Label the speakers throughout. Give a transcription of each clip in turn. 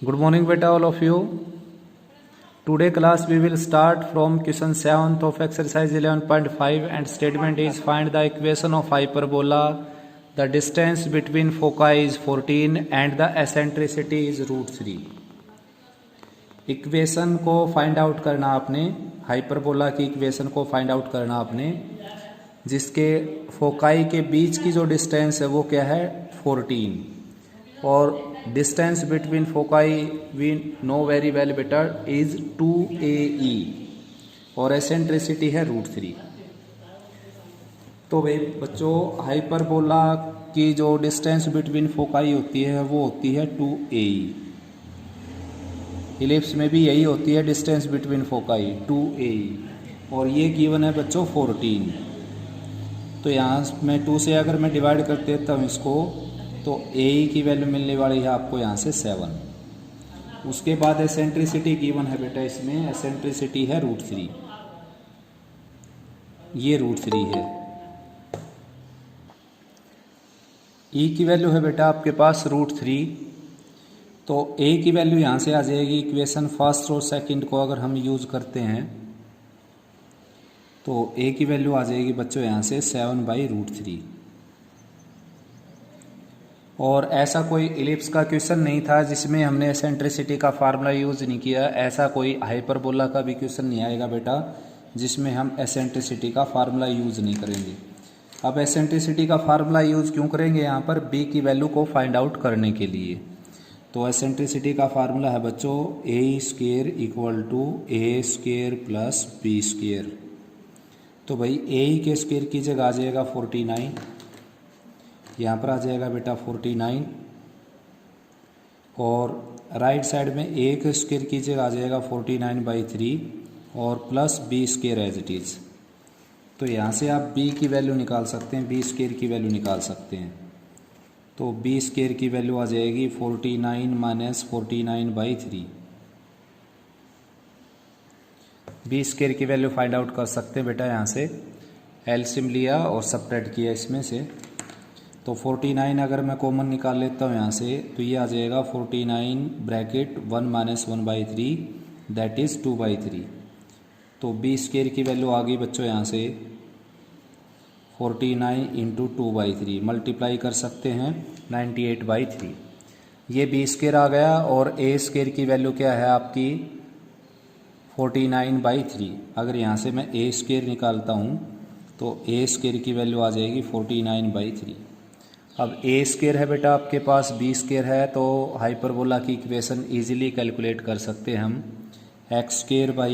Speaker 1: Good morning beta all of you. Today class we will start from question 7th of exercise 11.5 and statement is find the equation of hyperbola. The distance between foci is 14 and the eccentricity is √3. Equation को find out करना आपने, hyperbola की equation को find out करना आपने, जिसके foci के बीच की जो डिस्टेंस है वो क्या है 14 और distance between foci we know very well बेटा इज 2AE और एसेंट्रिसिटी है √3। तो भाई बच्चों हाइपरबोला की जो डिस्टेंस बिटवीन फोकाई होती है वो होती है 2AE। इलिप्स में भी यही होती है डिस्टेंस बिटवीन फोकाई 2AE और ये गिवन है बच्चों 14। तो यहाँ मैं 2 से अगर मैं डिवाइड कर देता हूँ इसको तो AE की वैल्यू मिलने वाली है आपको यहाँ से 7। उसके बाद एसेंट्रिसिटी गिवन है बेटा, इसमें एसेंट्रिसिटी है √3, ये √3 है। E की वैल्यू है बेटा आपके पास √3, तो A की वैल्यू यहाँ से आ जाएगी। इक्वेशन फर्स्ट और सेकंड को अगर हम यूज़ करते हैं तो A की वैल्यू आ जाएगी बच्चों यहाँ से 7/√3। और ऐसा कोई इलिप्स का क्वेश्चन नहीं था जिसमें हमने एसेंट्रिसिटी का फार्मूला यूज़ नहीं किया। ऐसा कोई हाइपरबोला का भी क्वेश्चन नहीं आएगा बेटा जिसमें हम एसेंट्रिसिटी का फार्मूला यूज़ नहीं करेंगे। अब एसेंट्रिसिटी का फार्मूला यूज़ क्यों करेंगे यहाँ पर, B की वैल्यू को फाइंड आउट करने के लिए। तो एसेंट्रिसिटी का फार्मूला है बच्चों A² = A² + B²। तो भाई A के स्क्वायर की जगह आ जाएगा 49, यहाँ पर आ जाएगा बेटा 49 और राइट साइड में A के स्क्वायर की जगह आ जाएगा 49/3 और plus B² as it is. तो यहाँ से आप B की वैल्यू निकाल सकते हैं, B² की वैल्यू निकाल सकते हैं। तो B² की वैल्यू आ जाएगी 49 - 49/3। B² की वैल्यू फाइंड आउट कर सकते हैं बेटा, यहाँ से एलसीएम लिया और सबट्रैक्ट किया इसमें से। तो 49 अगर मैं कॉमन निकाल लेता हूँ यहाँ से तो ये आ जाएगा 49 ब्रैकेट 1 - 1/3 दैट इज़ 2/3। तो B² की वैल्यू आ गई बच्चों यहाँ से 49 × 2/3 मल्टीप्लाई कर सकते हैं 98/3। ये B² आ गया और A² की वैल्यू क्या है आपकी 49/3। अगर यहाँ से मैं A² निकालता हूँ तो A² की वैल्यू आ जाएगी 49/3। अब A² है बेटा आपके पास, B² है, तो हाइपरबोला की इक्वेशन इजीली कैलकुलेट कर सकते हैं हम। x² / A² -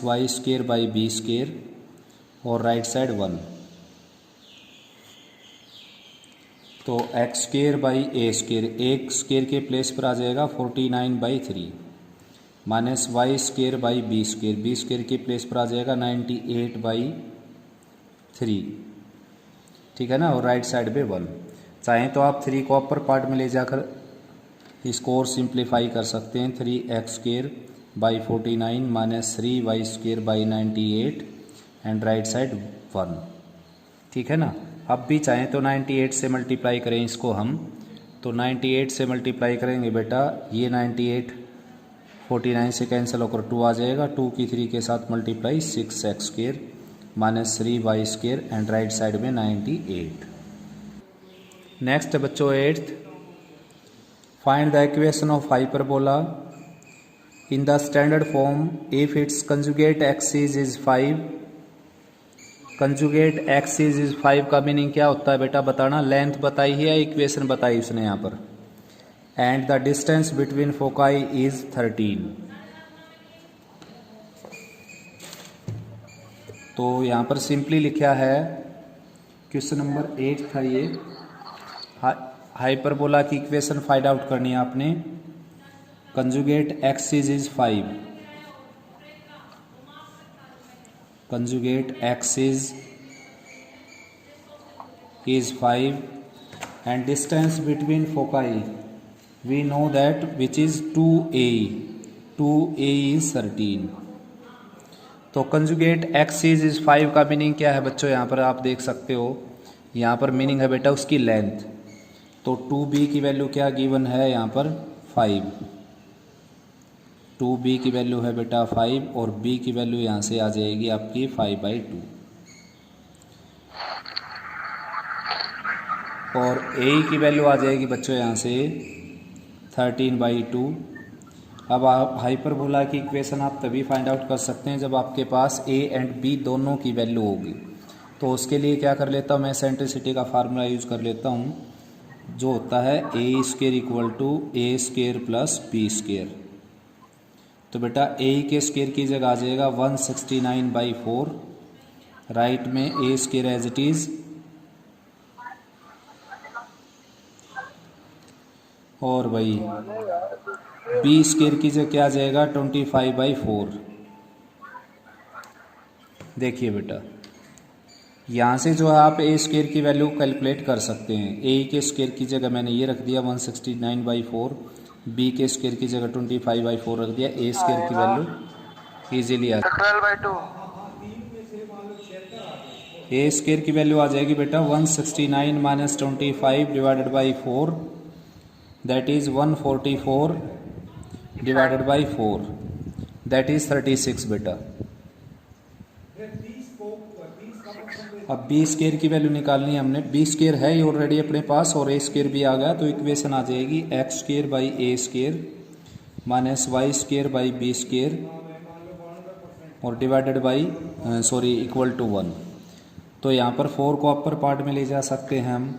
Speaker 1: y² / B² और राइट साइड 1। तो x² / A², एक स्क्वेयर के प्लेस पर आ जाएगा 49/3 माइनस y² / B², B² के प्लेस पर आ जाएगा 98/3, ठीक है ना। और राइट साइड पे 1। चाहें तो आप 3 को अपर पार्ट में ले जाकर इसको और सिंप्लीफाई कर सकते हैं। 3x² / 49 - 3y² / 98 and right side 1, ठीक है ना। अब भी चाहें तो 98 से मल्टीप्लाई करें इसको हम, तो 98 से मल्टीप्लाई करेंगे बेटा, ये 98 49 से कैंसिल होकर 2 आ जाएगा, 2 की 3 के साथ multiply 6x² - 3y² and right side में 98। नेक्स्ट बच्चों 8th, find the equation of hyperbola in the standard form if it's conjugate axis is 5। Conjugate axis is 5 का मीनिंग क्या होता है बेटा बताना। लेंथ बताई है या इक्वेशन बताई उसने यहाँ पर। And the distance between foci is 13। तो यहाँ पर सिंपली लिखा है, क्वेश्चन नंबर 8 था ये। हाइपरबोला की इक्वेशन फाइंड आउट करनी है आपने। Conjugate axis is 5, conjugate axis is 5 and distance between foci we know that which is 2AE is 13। तो कंजुगेट एक्सिस इज 5 का मीनिंग क्या है बच्चों, यहाँ पर आप देख सकते हो। यहाँ पर मीनिंग है बेटा उसकी लेंथ। तो 2b की वैल्यू क्या गिवन है यहाँ पर 5, 2b की वैल्यू है बेटा 5 और b की वैल्यू यहाँ से आ जाएगी आपकी 5/2 और a की वैल्यू आ जाएगी बच्चों यहाँ से 13/2। अब आप हाइपरबोला की इक्वेशन आप तभी फाइंड आउट कर सकते हैं जब आपके पास a एंड b दोनों की वैल्यू होगी। तो उसके लिए क्या कर लेता हूँ मैं, एसेंट्रिसिटी का फार्मूला यूज़ कर लेता हूँ, जो होता है a² equal to a² plus b²। तो बेटा a के स्क्वायर की जगह आ जाएगा 169/4, राइट में a² एज इट इज़, और भाई b² की जगह क्या आ जाएगा 25/4। देखिए बेटा यहाँ से जो है आप a² की वैल्यू कैलकुलेट कर सकते हैं। a के स्क्वायर की जगह मैंने ये रख दिया 169/4, b के स्क्वायर की जगह 25/4 रख दिया, a² की वैल्यू इजीली आ a² की वैल्यू आ जाएगी बेटा 169 minus 25 divided by 4, that is 144 divided by 4, that is 36 बेटा। अब b² की वैल्यू निकालनी है हमने, b² है ऑलरेडी अपने पास और a² भी आ गया, तो इक्वेशन आ जाएगी x² by a² minus y² by b² और डिवाइडेड बाई इक्वल टू 1। तो यहाँ पर 4 को अपर पार्ट में ले जा सकते हैं हम,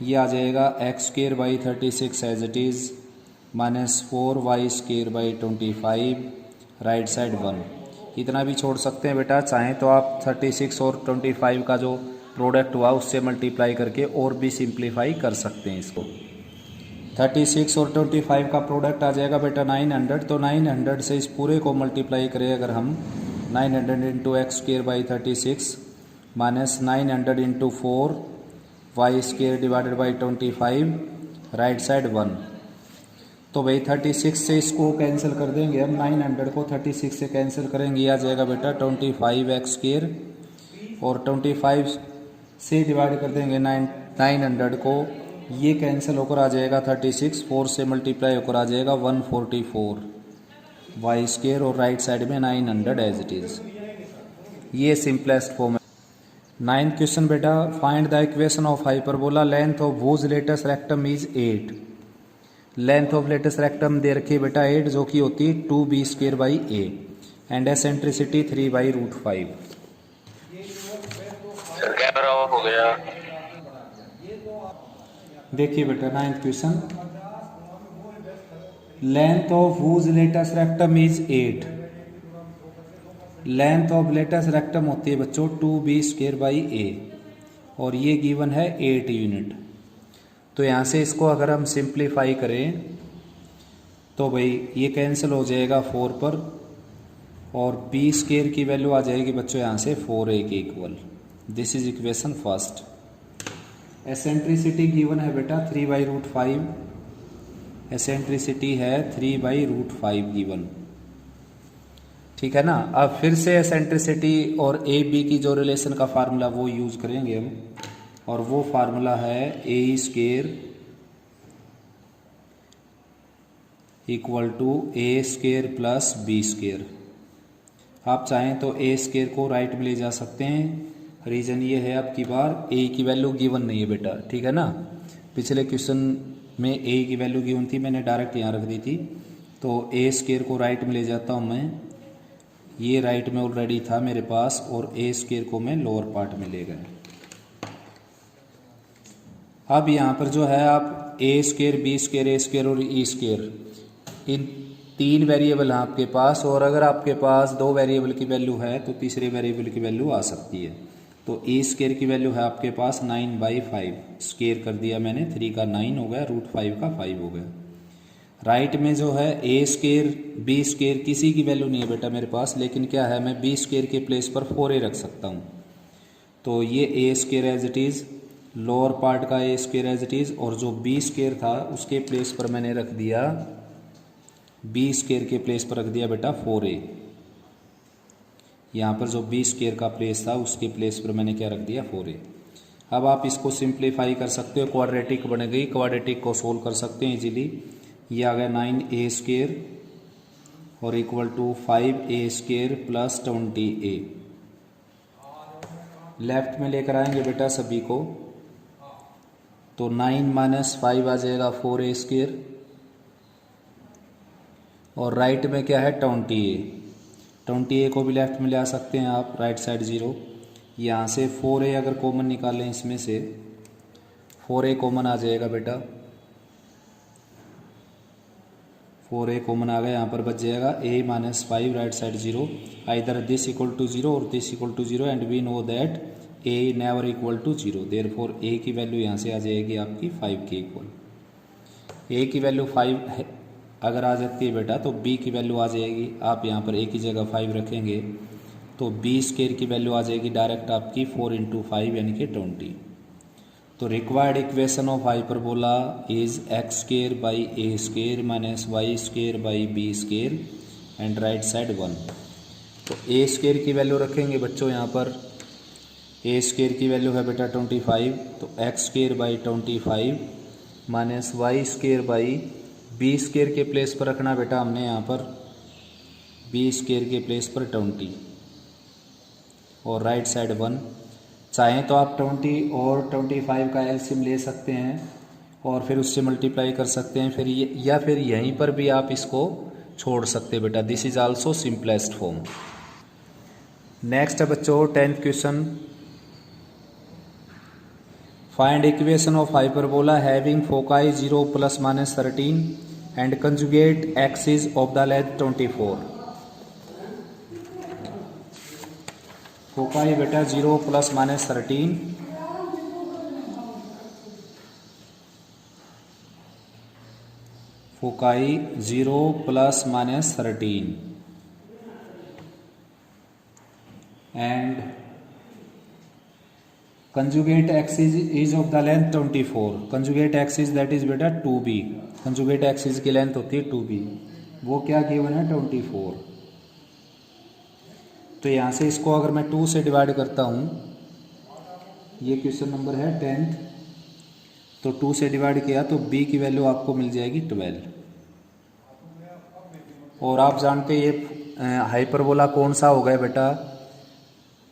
Speaker 1: ये आ जाएगा x² by 36 as it is minus 4y² by 25, right side 1। इतना भी छोड़ सकते हैं बेटा, चाहें तो आप 36 और 25 का जो प्रोडक्ट हुआ उससे मल्टीप्लाई करके और भी सिंप्लीफाई कर सकते हैं इसको। 36 और 25 का प्रोडक्ट आ जाएगा बेटा 900, तो 900 से इस पूरे को मल्टीप्लाई करें अगर हम, 900 into x² by 36 minus 900 into 4y² divided by 25, right side 1। तो भाई 36 से इसको कैंसिल कर देंगे हम, 900 को 36 से कैंसिल करेंगे, ये आ जाएगा बेटा 25x² और 25 से डिवाइड कर देंगे 900 को, ये कैंसिल होकर आ जाएगा 36, 4 से मल्टीप्लाई होकर आ जाएगा 144y² और राइट साइड में 900 एज इट इज़। ये सिंपलेस्ट फॉर्म है। 9th क्वेश्चन बेटा, find the equation of hyperbola length of whose latus rectum is 8। Length of latus rectum दे रखी है बेटा 8, जो कि होती है 2b² by a and eccentricity 3/√5।
Speaker 2: हो गया।
Speaker 1: देखिए बेटा 9th question, length of whose latus rectum is 8। Length of latus rectum होती है बच्चों 2b² बाई a और ये गिवन है 8 यूनिट। तो यहाँ से इसको अगर हम सिंप्लीफाई करें तो भाई ये कैंसिल हो जाएगा 4 पर और b² की वैल्यू आ जाएगी बच्चों यहाँ से 4a के equal. This is equation first. Eccentricity given है बेटा 3/√5, एसेंट्रिसिटी है 3/√5 गिवन, ठीक है ना। अब फिर से एसेंट्रिसिटी और ए बी की जो रिलेशन का फार्मूला वो यूज करेंगे हम, और वो फार्मूला है a² equal to a² plus b²। आप चाहें तो a² को राइट में ले जा सकते हैं, रीज़न ये है आपकी बार a की वैल्यू गिवन नहीं है बेटा, ठीक है ना। पिछले क्वेश्चन में a की वैल्यू गिवन थी, मैंने डायरेक्ट यहाँ रख दी थी, तो a² को राइट में ले जाता हूँ मैं, ये राइट में ऑलरेडी था मेरे पास, और a² को मैं लोअर पार्ट में ले गए। अब यहाँ पर जो है आप a² b² a² और e², इन 3 वेरिएबल हैं आपके पास, और अगर आपके पास 2 वेरिएबल की वैल्यू है तो तीसरे वेरिएबल की वैल्यू आ सकती है। तो a² की वैल्यू है आपके पास 9/5, स्क्वायर कर दिया मैंने, 3 का 9 हो गया, √5 का 5 हो गया। राइट में जो है a² b² किसी की वैल्यू नहीं है बेटा मेरे पास, लेकिन क्या है मैं b² के प्लेस पर 4a रख सकता हूँ। तो ये a² as it is, lower part का a² एज इट इज़, और जो b² था उसके प्लेस पर मैंने रख दिया, b² के प्लेस पर रख दिया बेटा 4a। यहाँ पर जो b² का प्लेस था उसके प्लेस पर मैंने क्या रख दिया 4a। अब आप इसको सिंप्लीफाई कर सकते हो, क्वाड्रेटिक बन गई, क्वाड्रेटिक को सोल्व कर सकते हैं इजीली। ये आ गया 9a² और equal to 5a² plus 20a। Left में लेकर आएंगे बेटा सभी को, तो 9 माइनस 5 आ जाएगा 4a², और राइट में क्या है 20a। 20a को भी लेफ्ट में ले आ सकते हैं आप, राइट साइड 0। यहाँ से 4a अगर कॉमन निकालें इसमें से, 4a कॉमन आ जाएगा बेटा, 4a कॉमन आ गया, यहाँ पर बच जाएगा a minus 5 right side 0, either this equal to 0 और this equal to 0 and we know that a never equal to 0, therefore a की वैल्यू यहाँ से आ जाएगी आपकी 5 के इक्वल। a की वैल्यू 5 अगर आ जाती है बेटा तो b की वैल्यू आ जाएगी, आप यहाँ पर a की जगह 5 रखेंगे तो b² की वैल्यू आ जाएगी डायरेक्ट आपकी 4 इंटू 5 यानी कि 20। तो required equation of hyperbola is x² by a² minus y² by b² and right side 1। तो a² की वैल्यू रखेंगे बच्चों, यहाँ पर a² की वैल्यू है बेटा 25, तो x² by 25 minus y² by b² के प्लेस पर रखना बेटा हमने यहाँ पर b² के प्लेस पर 20 और राइट साइड 1। चाहें तो आप 20 और 25 का एलसीएम ले सकते हैं और फिर उससे मल्टीप्लाई कर सकते हैं, फिर या फिर यहीं पर भी आप इसको छोड़ सकते हैं बेटा। This is also simplest form. Next है बच्चों 10th question, find equation of hyperbola having foci 0 plus minus 13 and conjugate axis of the length 24। Foci बेटा 0 plus minus 13 foci 0 plus minus 13 and conjugate axis is of the length 24। Conjugate axis that is बेटा 2b, conjugate axis की length होती है 2b, वो क्या given है 24। तो यहाँ से इसको अगर मैं 2 से डिवाइड करता हूँ, ये क्वेश्चन नंबर है 10th, तो 2 से डिवाइड किया तो b की वैल्यू आपको मिल जाएगी 12। और आप जानते ये हाइपरबोला कौन सा हो गया बेटा,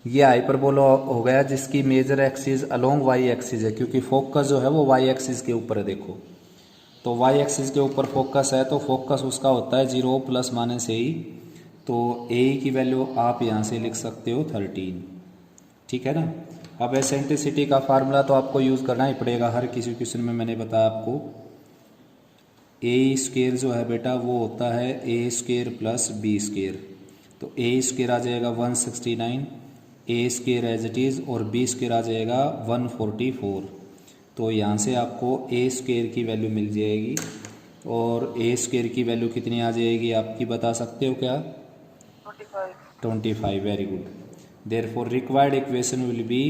Speaker 1: ये हाइपरबोला हो गया जिसकी major axis along y axis है, क्योंकि फोकस जो है वो वाई एक्सिस के ऊपर है। देखो तो वाई एक्सिस के ऊपर फोकस है, तो फोकस उसका होता है 0 प्लस माइनस a, तो a की वैल्यू आप यहाँ से लिख सकते हो 13, ठीक है ना। अब एसेंट्रिसिटी का फार्मूला तो आपको यूज़ करना ही पड़ेगा, हर किसी क्वेश्चन में मैंने बताया आपको। a² जो है बेटा वो होता है a² प्लस b², तो a² आ जाएगा 169, a² एज इट इज़ और b² आ जाएगा 144। तो यहाँ से आपको a² की वैल्यू मिल जाएगी, और a² की वैल्यू कितनी आ जाएगी आपकी बता सकते हो क्या? 25। Very good. Therefore required equation will be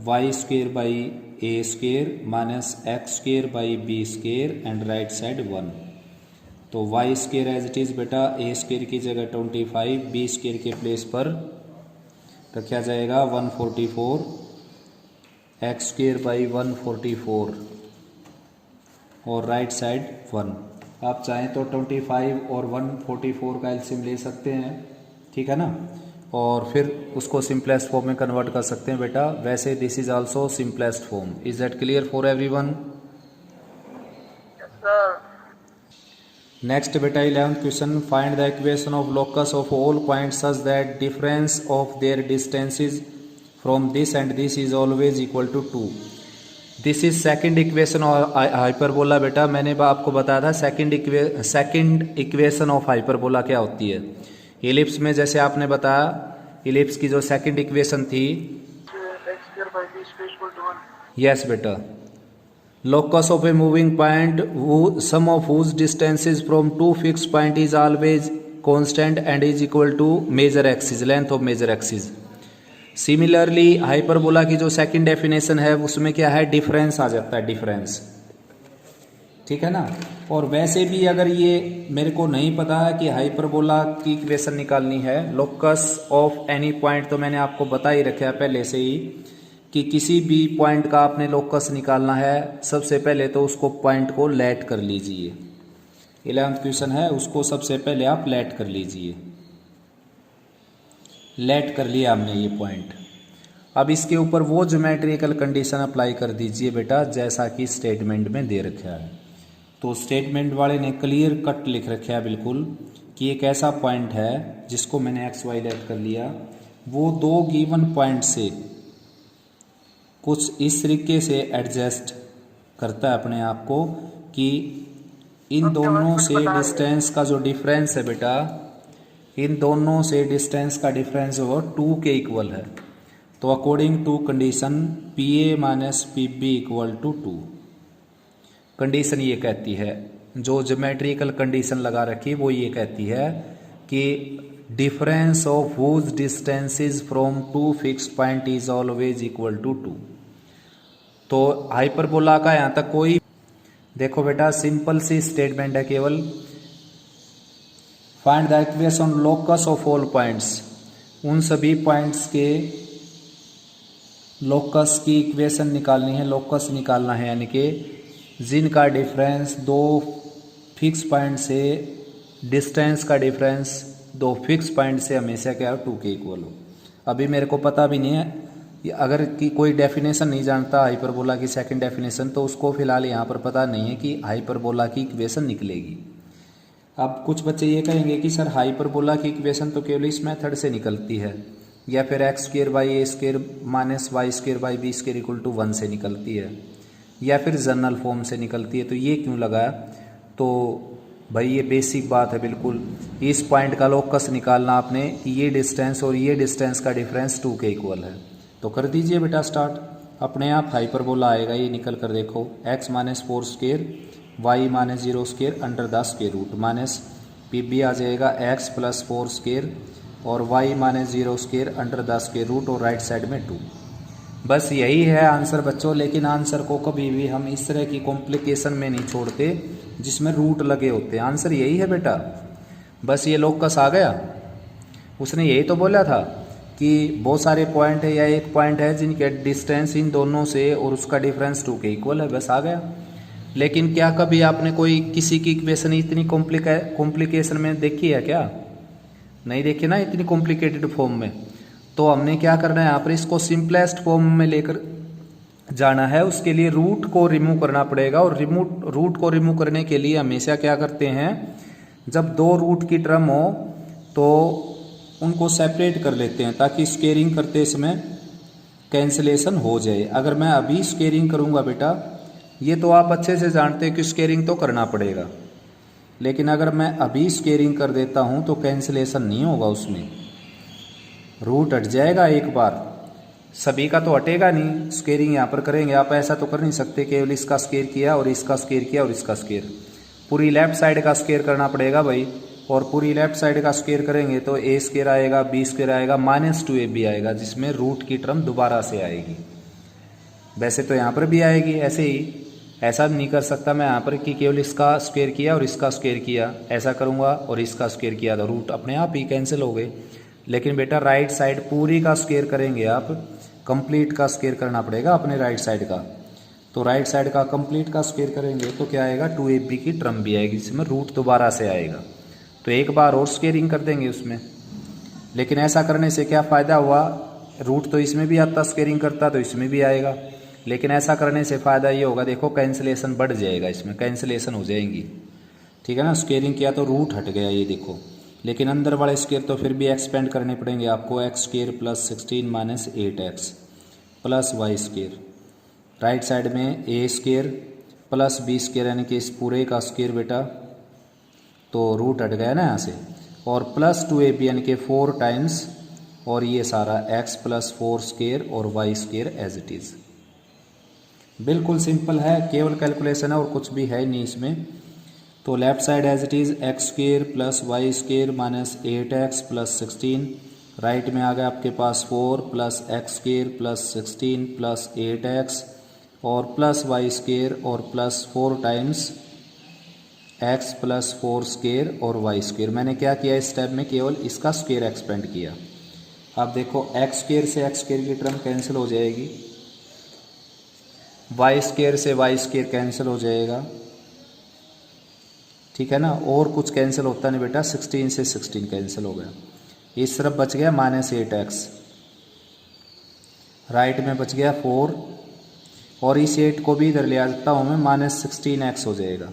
Speaker 1: y² by a² minus x² by b² and right side 1। तो y² एज इट इज़ बेटा a² की जगह 25, b² के प्लेस पर रखा जाएगा 144, x² बाई 144 और राइट साइड 1। आप चाहें तो 25 और 144 का एलसीएम ले सकते हैं, ठीक है ना, और फिर उसको सिंपलेस्ट फॉर्म में कन्वर्ट कर सकते हैं बेटा। वैसे this is also simplest form. Is that clear for everyone? Next बेटा 11th question, find the equation of locus of all points such that difference of their distances from this and this is always equal to 2। This is second equation of hyperbola बेटा। मैंने आपको बताया था second equation of hyperbola क्या होती है। Ellipse में जैसे आपने बताया, इलिप्स की जो सेकंड इक्वेशन थी, यस बेटा, locus of a moving point sum of whose distances from two fixed point is always constant and is equal to major axis, length of major axis। Similarly hyperbola की जो second definition है उसमें क्या है, difference आ जाता है, difference, ठीक है ना। और वैसे भी अगर ये मेरे को नहीं पता है कि हाइपरबोला की इक्वेशन निकालनी है, लोकस ऑफ एनी पॉइंट, तो मैंने आपको बता ही रखा है पहले से ही कि किसी भी पॉइंट का आपने लोकस निकालना है, सबसे पहले तो उसको पॉइंट को लेट कर लीजिए। 11th क्वेश्चन है, उसको सबसे पहले आप लेट कर लीजिए। लेट कर लिया हमने ये पॉइंट। अब इसके ऊपर वो ज्योमेट्रिकल कंडीशन अप्लाई कर दीजिए बेटा जैसा कि स्टेटमेंट में दे रखा है। तो स्टेटमेंट वाले ने क्लियर कट लिख रखा है बिल्कुल कि एक ऐसा पॉइंट है जिसको मैंने एक्स वाई लेट कर लिया, वो दो गिवन पॉइंट से कुछ इस तरीके से एडजस्ट करता है अपने आप को कि इन दोनों से डिस्टेंस का जो डिफरेंस है बेटा, इन दोनों से डिस्टेंस का डिफरेंस वो 2 के इक्वल है। तो according to condition P A minus P B equal to 2, condition ये कहती है, जो ज्योमेट्रिकल कंडीशन लगा रखी वो ये कहती है कि difference of whose distances from two fixed point is always equal to 2। तो हाइपरबोला का यहाँ तक कोई, देखो बेटा सिंपल सी स्टेटमेंट है केवल, find the equation locus of all points, उन सभी पॉइंट्स के लोकस की इक्वेशन निकालनी है, लोकस निकालना है, यानी कि जिनका डिफरेंस दो फिक्स पॉइंट से, डिस्टेंस का डिफरेंस दो फिक्स पॉइंट से हमेशा क्या हो, 2 के इक्वल हो। अभी मेरे को पता भी नहीं है, अगर कि कोई डेफिनेशन नहीं जानता हाइपरबोला की सेकंड डेफिनेशन, तो उसको फिलहाल यहाँ पर पता नहीं है कि हाइपरबोला की इक्वेशन निकलेगी। अब कुछ बच्चे ये कहेंगे कि सर हाइपरबोला की इक्वेशन तो केवल इस मेथड से निकलती है, या फिर x square by a square minus y square by b square equal to 1 से निकलती है, या फिर जनरल फॉर्म से निकलती है, तो ये क्यों लगाया? तो भाई ये बेसिक बात है बिल्कुल, इस पॉइंट का लोकस निकालना आपने, ये डिस्टेंस और ये डिस्टेंस का डिफरेंस 2 के इक्वल है। तो कर दीजिए बेटा स्टार्ट, अपने आप हाइपरबोला आएगा, ये निकल कर देखो, x minus 4 square y minus 0 square under the square root minus P B आ जाएगा x प्लस 4 स्क्वायर और y minus 0 square under the square root और राइट साइड में 2। बस यही है आंसर बच्चों, लेकिन आंसर को कभी भी हम इस तरह की कॉम्प्लिकेशन में नहीं छोड़ते जिसमें रूट लगे होते हैं। आंसर यही है बेटा, बस ये लोकस आ गया, उसने यही तो बोला था कि बहुत सारे पॉइंट है या एक पॉइंट है जिनके डिस्टेंस इन दोनों से और उसका डिफरेंस 2 के इक्वल है, बस आ गया। लेकिन क्या कभी आपने कोई किसी की इक्वेशन इतनी कॉम्प्लिकेशन में देखी है क्या? नहीं देखी ना, इतनी कॉम्प्लिकेटेड फॉर्म में। तो हमने क्या करना है यहाँ पर, इसको सिंपलेस्ट फॉर्म में लेकर जाना है। उसके लिए रूट को रिमूव करना पड़ेगा, और रूट को रिमूव करने के लिए हमेशा क्या करते हैं, जब दो रूट की टर्म हो तो उनको सेपरेट कर लेते हैं ताकि स्केयरिंग करते समय कैंसिलेशन हो जाए। अगर मैं अभी स्केयरिंग करूँगा बेटा, ये तो आप अच्छे से जानते हैं कि स्केयरिंग तो करना पड़ेगा, लेकिन अगर मैं अभी स्केयरिंग कर देता हूँ तो कैंसिलेशन नहीं होगा, उसमें रूट हट जाएगा एक बार, सभी का तो हटेगा नहीं। स्केयरिंग यहाँ पर करेंगे, आप ऐसा तो कर नहीं सकते केवल इसका स्केयर किया और इसका स्केयर किया और इसका स्केयर, पूरी लेफ्ट साइड का स्केयर करना पड़ेगा भाई। और पूरी लेफ्ट साइड का स्केयर करेंगे तो ए स्केयर आएगा, बी स्केयर आएगा, माइनस 2ab आएगा, जिसमें रूट की टर्म दोबारा से आएगी। वैसे तो यहाँ पर भी आएगी ऐसे ही, ऐसा नहीं कर सकता मैं यहाँ पर कि केवल इसका स्केयर किया और इसका स्केयर किया, ऐसा करूँगा और इसका स्केयर किया तो रूट अपने आप ही कैंसिल हो गए। लेकिन बेटा राइट साइड पूरी का स्केयर करेंगे आप, कंप्लीट का स्केयर करना पड़ेगा अपने राइट साइड का। तो राइट साइड का कंप्लीट का स्केयर करेंगे तो क्या आएगा, 2ab की टर्म भी आएगी, जिसमें रूट दोबारा से आएगा। तो एक बार और स्केयरिंग कर देंगे उसमें। लेकिन ऐसा करने से क्या फ़ायदा हुआ, रूट तो इसमें भी आता, स्केयरिंग करता तो इसमें भी आएगा, लेकिन ऐसा करने से फ़ायदा ये होगा, देखो कैंसिलेशन बढ़ जाएगा, इसमें कैंसिलेशन हो जाएंगी, ठीक है ना। स्केयरिंग किया तो रूट हट गया, ये देखो, लेकिन अंदर वाले स्केयर तो फिर भी एक्सपेंड करने पड़ेंगे आपको। X square plus 16 minus 8x plus y square, right side में a square plus b square, यानी कि इस पूरे का स्केयर बेटा, तो रूट हट गया ना यहाँ से, और प्लस 2ab यानी कि 4 टाइम्स, और ये सारा x प्लस 4 स्केयर और y square as it is. बिल्कुल सिंपल है, केवल कैलकुलेशन है और कुछ भी है नहीं इसमें। तो left side as it is x square plus y square minus 8x plus 16, right में आ गया आपके पास 4 plus x square plus 16 plus 8x और प्लस वाई स्केयर और plus 4 times x plus 4 square और वाई स्केयर। मैंने क्या किया इस स्टेप में, केवल इसका स्केयर एक्सपेंड किया। अब देखो x स्केयर से x स्केयर की टर्म कैंसिल हो जाएगी, वाई स्केयर से वाई स्केयर कैंसिल हो जाएगा, ठीक है ना, और कुछ कैंसिल होता नहीं बेटा, 16 से 16 कैंसिल हो गया। इस तरफ बच गया -8x, राइट में बच गया 4, और इस 8 को भी इधर ले आ सकता हूँ मैं, -16x हो जाएगा।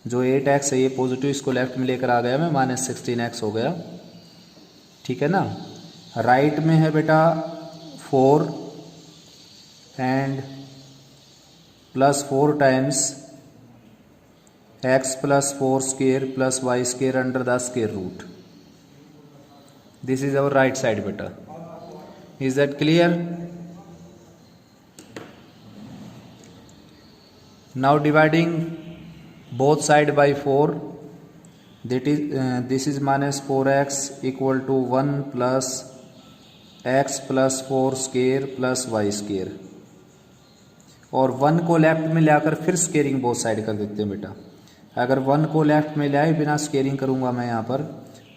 Speaker 1: जो 8x है ये पॉजिटिव, इसको लेफ्ट में लेकर आ गया मैं, -16x हो गया, ठीक है ना। राइट में है बेटा 4 and +4 times x + 4 square + y square under the square root. This is our right side बेटा। Is that clear? Now dividing both side by 4, that is this is -4x equal to 1 plus x plus 4 square plus y square, और 1 को left में लाकर फिर squaring both side कर देते हैं बेटा। अगर 1 को लेफ्ट में लाए बिना स्केयरिंग करूँगा मैं यहाँ पर,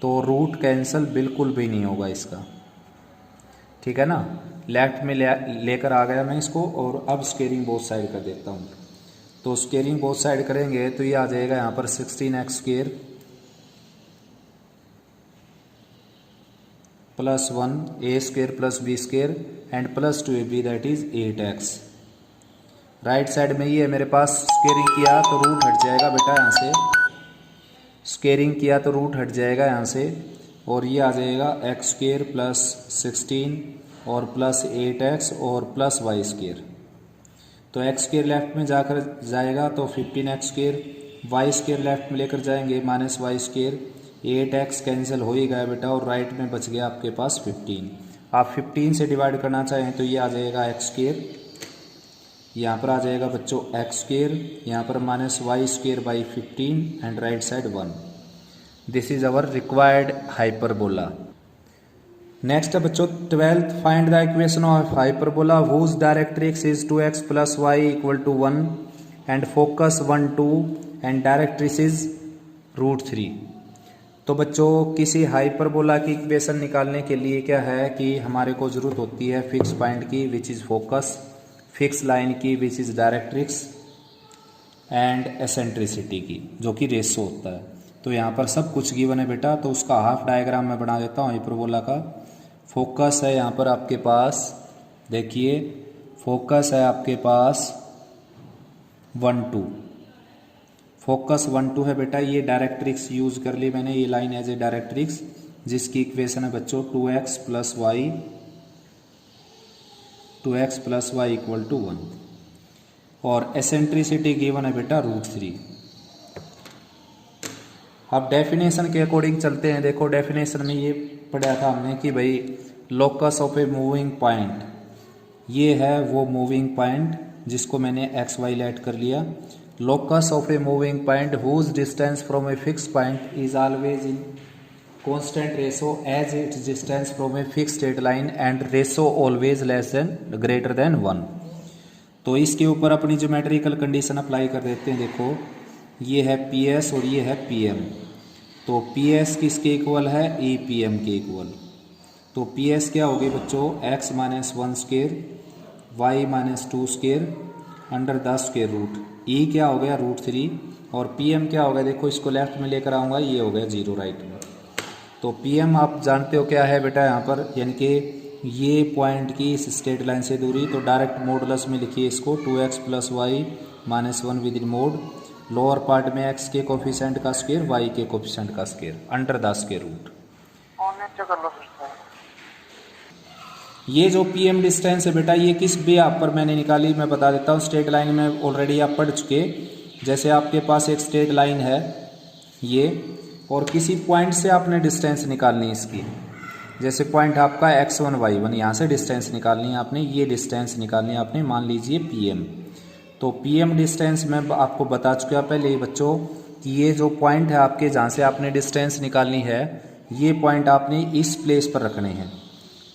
Speaker 1: तो रूट कैंसिल बिल्कुल भी नहीं होगा इसका, ठीक है ना। लेफ्ट में लेकर आ गया मैं इसको, और अब स्केयरिंग बोथ साइड कर देता हूँ। तो स्केयरिंग बोथ साइड करेंगे तो ये आ जाएगा यहाँ पर 16x square +1 a square + b square and +2ab, that is 8x। Right side में ये है मेरे पास, स्केयरिंग किया तो रूट हट जाएगा बेटा यहाँ से, स्केयरिंग किया तो रूट हट जाएगा यहाँ से, और ये आ जाएगा x स्केयर +16 और +8x और +y स्केयर। तो x स्केयर लेफ्ट में जाकर जाएगा तो 15x square, y square left में लेकर जाएंगे -y स्केयर, 8x कैंसिल हो ही गया बेटा, और राइट में बच गया आपके पास 15। आप 15 से डिवाइड करना चाहें तो ये आ जाएगा x स्केयर, यहाँ पर आ जाएगा बच्चों x स्केयर, यहाँ पर -y square by 15 and right side 1। This is our required hyperbola. Next है बच्चों 12th, find the equation of hyperbola whose directrix is 2x + y = 1 and focus 1 2 and directrix is √3। तो बच्चों किसी हाइपरबोला की equation निकालने के लिए क्या है कि हमारे को ज़रूरत होती है फिक्स पॉइंट की which is focus, fix line की which is directrix and eccentricity की जो कि रेशो होता है। तो यहाँ पर सब कुछ गिवन है बेटा, तो उसका हाफ डायग्राम मैं बना देता हूँ हाइपरबोला का। फोकस है यहाँ पर आपके पास, देखिए फोकस है आपके पास 1 2, फोकस 1 2 है बेटा। ये डायरेक्ट्रिक्स यूज कर ली मैंने, ये लाइन एज ए डायरेक्ट्रिक्स जिसकी इक्वेशन है बच्चों 2x + y = 1, और एसेंट्रिसिटी गिवन है बेटा √3। अब डेफिनेशन के अकॉर्डिंग चलते हैं। देखो डेफिनेशन में ये पढ़ा था हमने कि भाई locus of a moving point, ये है वो मूविंग पॉइंट जिसको मैंने एक्स वाई लेट कर लिया। Locus of a moving point whose distance from a fix point is always in constant ratio as its distance from a fix straight line and ratio always greater than 1। तो इसके ऊपर अपनी geometrical condition apply कर देते हैं। देखो ये है पी एस और ये है पी एम। तो पी एस किसके इक्वल है, ई पी एम के इक्वल। तो पी एस क्या होगी बच्चों, x - 1 square y - 2 square under the square root. E क्या हो गया √3, और पी एम क्या हो गया, देखो इसको लेफ्ट में लेकर आऊँगा, ये हो गया 0 राइट में। तो पी एम आप जानते हो क्या है बेटा यहाँ पर, यानी कि ये पॉइंट की इस स्ट्रेट लाइन से दूरी। तो डायरेक्ट मॉडुलस में लिखिए इसको 2x + y - 1 within mod, lower part में x के कोफिशिएंट का स्क्वायर y के कोफिशिएंट का square under the square root. ये जो पी एम डिस्टेंस है बेटा, ये किस भी आप पर मैंने निकाली मैं बता देता हूँ। स्ट्रेट लाइन में ऑलरेडी आप पढ़ चुके। जैसे आपके पास एक स्ट्रेट लाइन है ये, और किसी पॉइंट से आपने डिस्टेंस निकालनी है इसकी। जैसे पॉइंट आपका x1 y1, यहाँ से डिस्टेंस निकालनी है आपने, ये डिस्टेंस निकालनी है आपने, मान लीजिए पी एम। तो पी एम डिस्टेंस मैं आपको बता चुका पहले ही बच्चों कि ये जो पॉइंट है आपके जहाँ से आपने डिस्टेंस निकालनी है, ये पॉइंट आपने इस प्लेस पर रखने हैं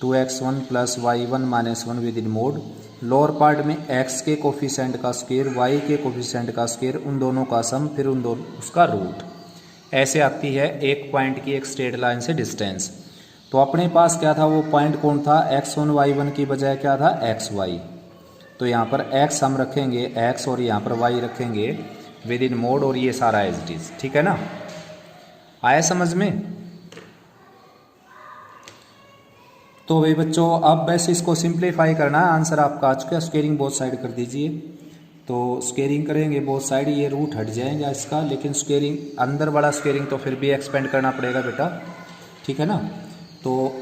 Speaker 1: 2x1 + y1 - 1 within mod, lower part में x के कोफिशिएंट का स्क्वायर y के कोफिशिएंट का स्क्वायर, उन दोनों का सम, फिर उन दोनों उसका रूट। ऐसे आती है एक पॉइंट की एक स्ट्रेट लाइन से डिस्टेंस। तो अपने पास क्या था, वो पॉइंट कौन था, x1 y1 की बजाय क्या था xy। तो यहाँ पर x हम रखेंगे x और यहाँ पर y रखेंगे विद इन मोड, और ये सारा एज इट इज। ठीक है ना, आया समझ में? तो भाई बच्चों अब वैसे इसको सिंप्लीफाई करना है, आंसर आपका आ चुका है। स्केयरिंग बोथ साइड कर दीजिए। तो स्केयरिंग करेंगे बोथ साइड, ये रूट हट जाएगा इसका, लेकिन स्केयरिंग अंदर वाला स्केयरिंग तो फिर भी एक्सपेंड करना पड़ेगा बेटा। ठीक है ना, तो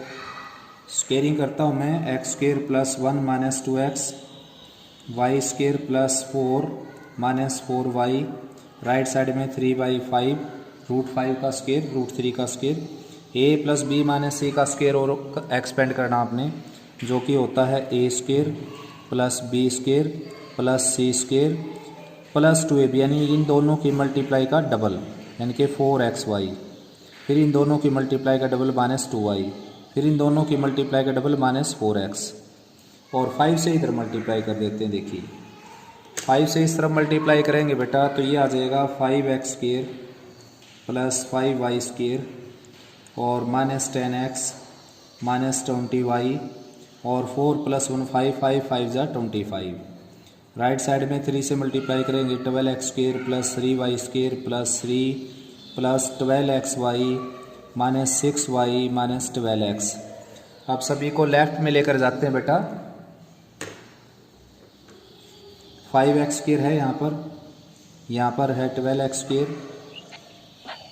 Speaker 1: स्केयरिंग करता हूँ मैं x square plus 1 minus 2x, y square plus 4 minus 4y, right side में 3/5 रूट 5 का स्केयर रूट 3 का square, a plus B minus C का स्केयर और एक्सपेंड करना आपने, जो कि होता है a square plus b square plus c square plus 2ab, यानी इन दोनों की मल्टीप्लाई का डबल यानी कि 4xy, फिर इन दोनों की मल्टीप्लाई का डबल माइनस 2y, फिर इन दोनों की मल्टीप्लाई का डबल माइनस 4x, और 5 से इधर मल्टीप्लाई कर देते हैं। देखिए 5 से इस तरफ मल्टीप्लाई करेंगे बेटा तो ये आ जाएगा 5x square plus 5y square और माइनस 10x माइनस 20y और 4 प्लस 1 5 जा 25। राइट साइड में 3 से मल्टीप्लाई करेंगे 12x square plus 3y square plus 3 plus 12xy minus 6y minus 12x। अब सभी को लेफ्ट में लेकर जाते हैं बेटा। 5x स्केयर है यहाँ पर है 12x स्केयर,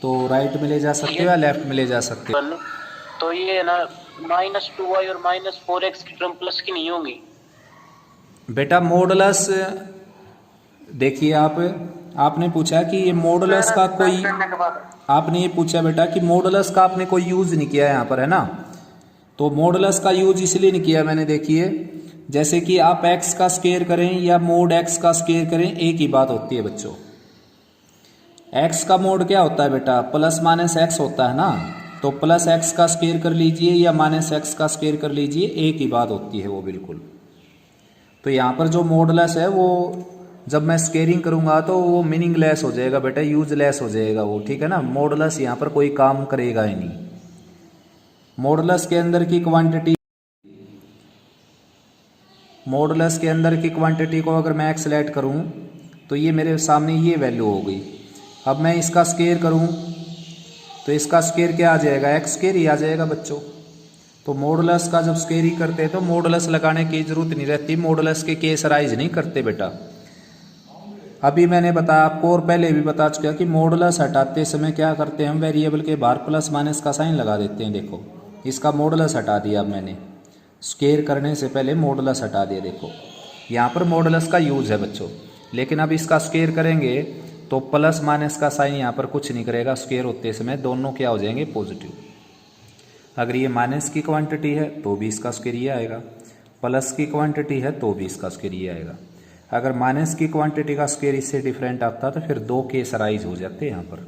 Speaker 1: तो राइट में ले जा सकते हो या लेफ्ट में ले जा सकते हो।
Speaker 2: तो ये ना माइनस 2y और माइनस 4x की टर्म प्लस की नहीं होंगी
Speaker 1: बेटा। मॉडुलस देखिए आपने पूछा कि ये मॉडुलस का कोई, आपने ये पूछा बेटा कि मॉडुलस का आपने कोई यूज नहीं किया यहाँ पर, है ना। तो मॉडुलस का यूज इसलिए नहीं किया मैंने, देखिए जैसे कि आप x का स्केयर करें या मोड x का स्केयर करें, एक ही बात होती है बच्चों। x का मोड क्या होता है बेटा, प्लस माइनस x होता है ना। तो प्लस x का स्केयर कर लीजिए या माइनस x का स्केयर कर लीजिए, एक ही बात होती है वो बिल्कुल। तो यहाँ पर जो मॉडुलस है वो जब मैं स्केयरिंग करूँगा तो वो मीनिंगलेस हो जाएगा बेटा, यूजलेस हो जाएगा वो। ठीक है ना, मॉडुलस यहाँ पर कोई काम करेगा ही नहीं। मॉडुलस के अंदर की क्वांटिटी, मॉडुलस के अंदर की क्वांटिटी को अगर मैं एक्सलेट करूँ तो ये मेरे सामने ये वैल्यू हो गई। अब मैं इसका स्केयर करूँ तो इसका स्केयर क्या आ जाएगा, एक्स स्केयर ही आ जाएगा बच्चों। तो मॉडुलस का जब स्केयर ही करते हैं तो मॉडुलस लगाने की जरूरत नहीं रहती, मॉडुलस के केस राइज नहीं करते बेटा। अभी मैंने बताया आपको और पहले भी बता चुका कि मॉडुलस हटाते समय क्या करते हैं हम, वेरिएबल के बाहर प्लस माइनस का साइन लगा देते हैं। देखो इसका मॉडुलस हटा दिया अब मैंने, स्केयर करने से पहले मॉडुलस हटा दिया। देखो यहाँ पर मॉडुलस का यूज है बच्चों, लेकिन अब इसका स्केयर करेंगे तो प्लस माइनस का साइन यहाँ पर कुछ नहीं करेगा। स्केयर होते समय दोनों क्या हो जाएंगे, पॉजिटिव। अगर ये माइनस की क्वांटिटी है तो भी इसका स्केयर ये आएगा, प्लस की क्वांटिटी है तो भी इसका स्केयर ये आएगा। अगर माइनस की क्वांटिटी का स्केयर इससे डिफरेंट आता तो फिर दो केस राइज हो जाते यहाँ पर,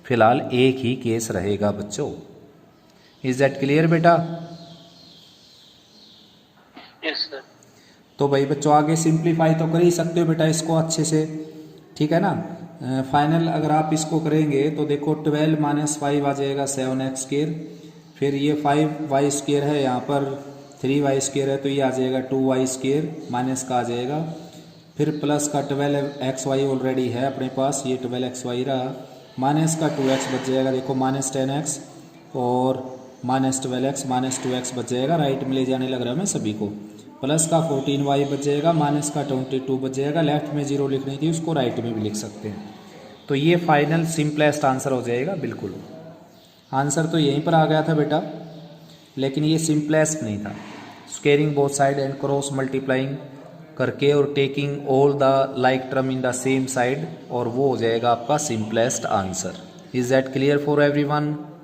Speaker 1: फिलहाल एक ही केस रहेगा बच्चों। इज दैट क्लियर बेटा?
Speaker 2: Yes sir.
Speaker 1: तो भाई बच्चों आगे सिंप्लीफाई तो कर ही सकते हो बेटा इसको अच्छे से, ठीक है ना। फाइनल अगर आप इसको करेंगे तो देखो 12 माइनस 5 आ जाएगा 7x स्केयर, फिर ये 5y स्केयर है, यहाँ पर 3y स्केयर है तो ये आ जाएगा 2y स्केयर, माइनस का आ जाएगा, फिर प्लस का 12xy ऑलरेडी है अपने पास, ये 12xy रहा, माइनस का 2x बच जाएगा। देखो माइनस 10x और माइनस 12x माइनस 2x बच जाएगा, राइट में ले जाने लग रहा है मैं सभी को। प्लस का 14y बच जाएगा, माइनस का 22 बच जाएगा। लेफ्ट में 0 लिखनी थी उसको राइट में भी लिख सकते हैं। तो ये फाइनल सिंपलेस्ट आंसर हो जाएगा बिल्कुल। आंसर तो यहीं पर आ गया था बेटा, लेकिन ये सिंपलेस्ट नहीं था। Squaring both side and cross multiplying करके और taking all the like term in the same side, और वो हो जाएगा आपका simplest answer. Is that clear for everyone?